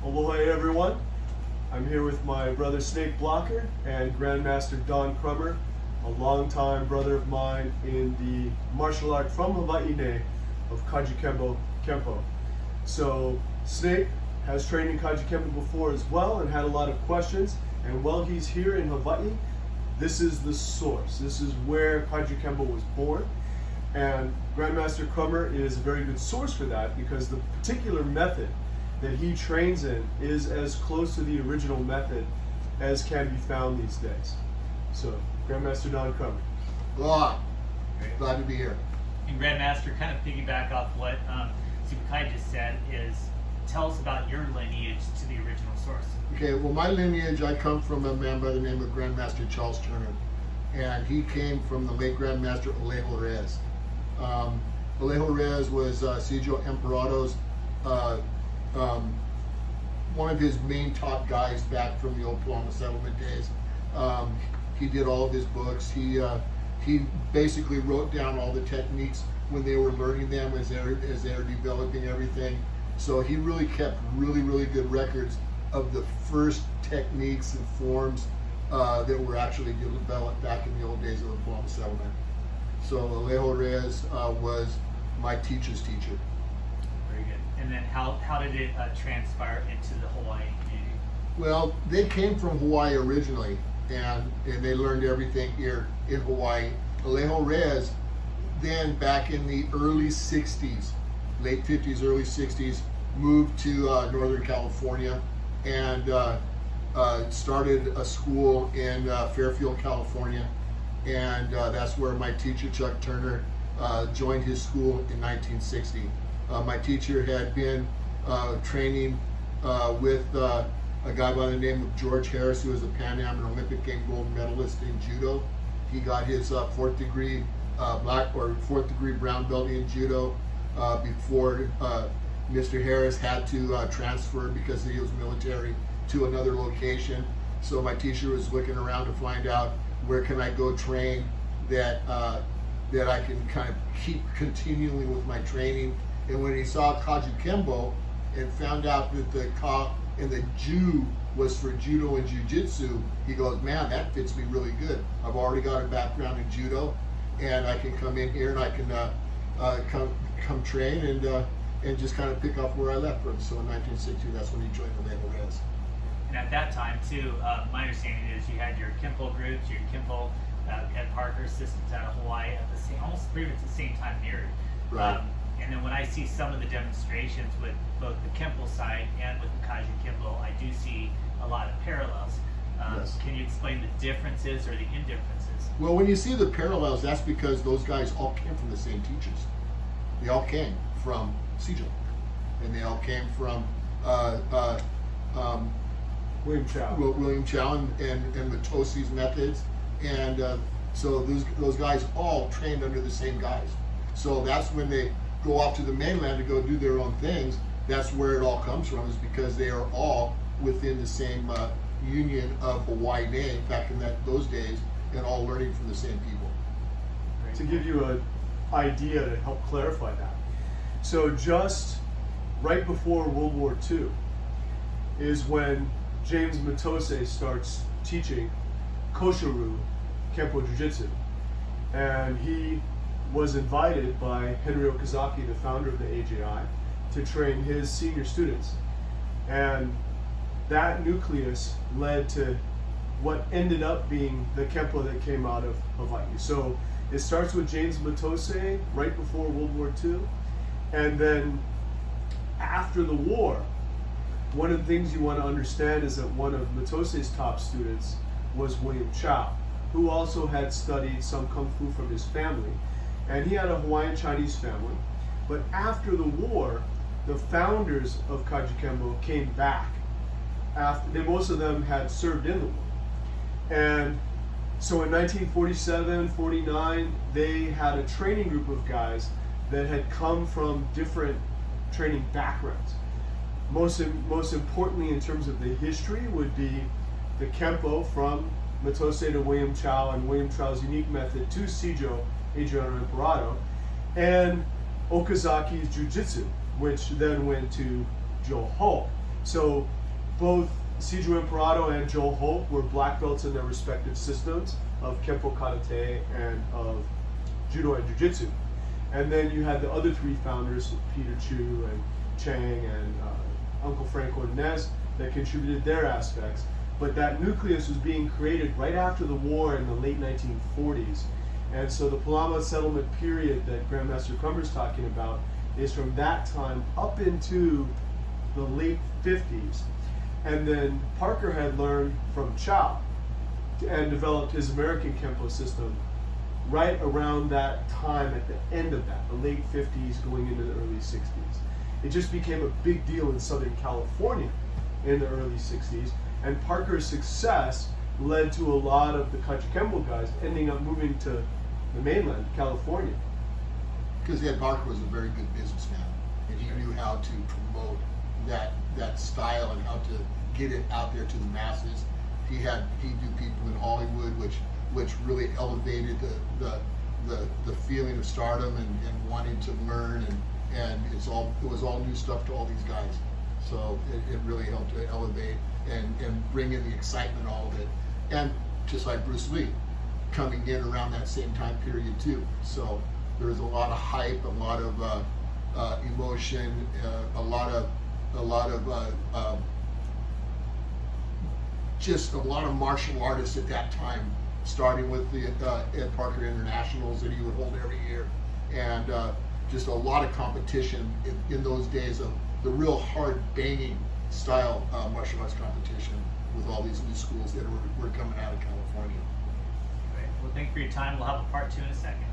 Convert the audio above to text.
Aloha everyone. I'm here with my brother Snake Blocker and Grandmaster Don Crummer, a longtime brother of mine in the martial art from Hawaii of Kajukenbo Kempo. So Snake has trained in Kajukenbo before as well and had a lot of questions, and while he's here in Hawaii, this is the source. This is where Kajukenbo was born, and Grandmaster Crummer is a very good source for that because the particular method that he trains in is as close to the original method as can be found these days. So, Grandmaster Don Crummer. Aloha. Glad to be here. And Grandmaster, kind of piggyback off what Subukai just said, is tell us about your lineage to the original source. Okay, well, my lineage, I come from a man by the name of Grandmaster Charles Turner, and he came from the late Grandmaster Alejo Reyes. Alejo Reyes was Sijo Emperado's one of his main top guys back from the old Paloma settlement days. He did all of his books. He basically wrote down all the techniques when they were learning them as they were developing everything. So he really kept really good records of the first techniques and forms that were actually developed back in the old days of the Paloma settlement. So Alejo Reyes was my teacher's teacher. Very good. And then how did it transpire into the Hawaii community? Well, they came from Hawaii originally, and they learned everything here in Hawaii. Alejo Reyes, then back in the early 60s, late 50s, early 60s, moved to Northern California and started a school in Fairfield, California. And that's where my teacher, Chuck Turner, joined his school in 1960. My teacher had been training with a guy by the name of George Harris, who was a Pan Am and Olympic game gold medalist in judo. He got his fourth degree brown belt in judo before Mr. Harris had to transfer because he was military to another location. So my teacher was looking around to find out where can I go train that I can kind of keep continuing with my training. And when he saw Kajukenbo and found out that the Ka and the Ju was for judo and jiu-jitsu, he goes, man, that fits me really good. I've already got a background in judo, and I can come in here and I can come train and just kind of pick up where I left from. So in 1960, that's when he joined the Alejo Reyes. And at that time, too, my understanding is you had your Kempo groups, your Kempo Ed Parker assistants out of Hawaii at the same, almost pretty much the same time mirrored. Right. And then when I see some of the demonstrations with both the Kempo side and with the Kajukenbo, I do see a lot of parallels. Yes. Can you explain the differences or the indifferences? Well, when you see the parallels, that's because those guys all came from the same teachers. They all came from Sijo, and they all came from William Chow. William Chow and Matosi's methods, and so those guys all trained under the same guys. So that's when they go off to the mainland to go do their own things. That's where it all comes from, is because they are all within the same union of Hawaii back in those days, and all learning from the same people. To give you an idea to help clarify that. So just right before World War II is when James Matose starts teaching Koshoru Kempo Jiu-Jitsu. And he was invited by Henry Okazaki, the founder of the AJI, to train his senior students. And that nucleus led to what ended up being the Kempo that came out of Hawaii. So it starts with James Matose right before World War II. And then after the war, one of the things you want to understand is that one of Matose's top students was William Chow, who also had studied some Kung Fu from his family. And he had a Hawaiian Chinese family. But after the war, the founders of Kajukenbo came back. Most of them had served in the war. And so in 1947, 49, they had a training group of guys that had come from different training backgrounds. Most importantly, in terms of the history, would be the Kempo from Matose to William Chow, and William Chow's unique method to Sijo, Adriano Emperado, and Okazaki's Jiu-Jitsu, which then went to Joe Ho. So both Seijo Imperato and Joel Hope were black belts in their respective systems of Kempo Karate and of Judo and Jiu-Jitsu. And then you had the other three founders, Peter Chu and Chang and Uncle Frank Ordonez, that contributed their aspects. But that nucleus was being created right after the war in the late 1940s. And so the Palama settlement period that Grandmaster Crummer is talking about is from that time up into the late 50s. And then Parker had learned from Chow and developed his American Kempo system right around that time, at the end of that, the late 50s going into the early 60s. It just became a big deal in Southern California in the early 60s, and Parker's success led to a lot of the Kajukenbo guys ending up moving to the mainland, California. Because Ed Parker was a very good businessman, and he knew how to promote that style and how to get it out there to the masses. He knew people in Hollywood, which really elevated the feeling of stardom and wanting to learn, and it was all new stuff to all these guys. So it really helped to elevate and bring in the excitement, all of it. And just like Bruce Lee, coming in around that same time period too. So there was a lot of hype, a lot of emotion, a lot of just a lot of martial artists at that time, starting with the Ed Parker Internationals that he would hold every year, and just a lot of competition in those days of the real hard banging style martial arts competition with all these new schools that were coming out of California. Great. Well, thank you for your time. We'll have a part 2 in a second.